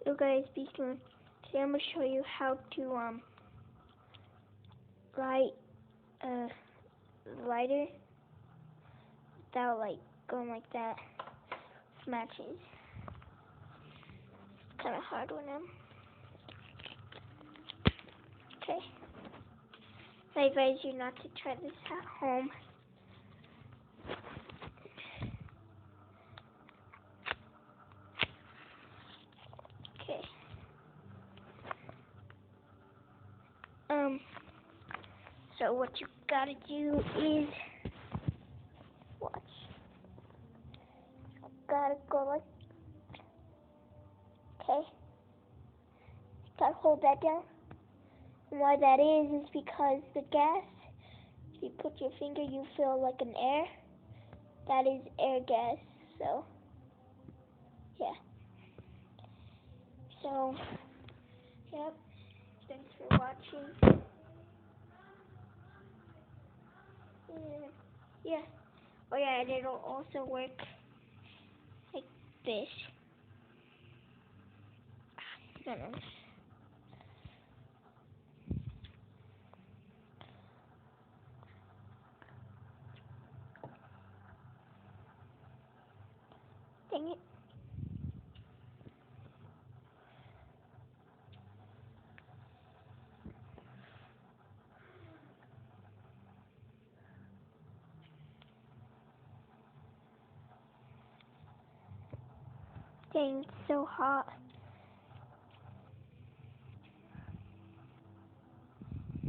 So guys, today I'm gonna show you how to light a lighter without like going like that with matches. It's kind of hard when I'm okay. I advise you not to try this at home. Okay. So what you gotta do is watch. Gotta go like, okay. Gotta hold that down. And why that is because the gas, if you put your finger, you feel like an air. That is air gas. So, yeah. So, yep. Thanks for watching. Yeah. Oh yeah, and it'll also work like this. I don't know. Dang it. Dang, it's so hot.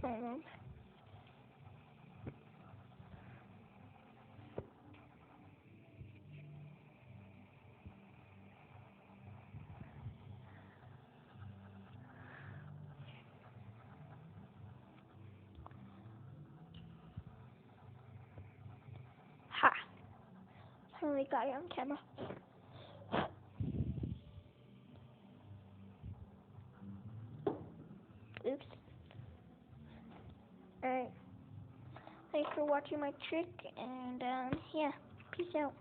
I don't know. Ha! Finally got it on camera. Oops. Alright. Thanks for watching my trick, and yeah, peace out.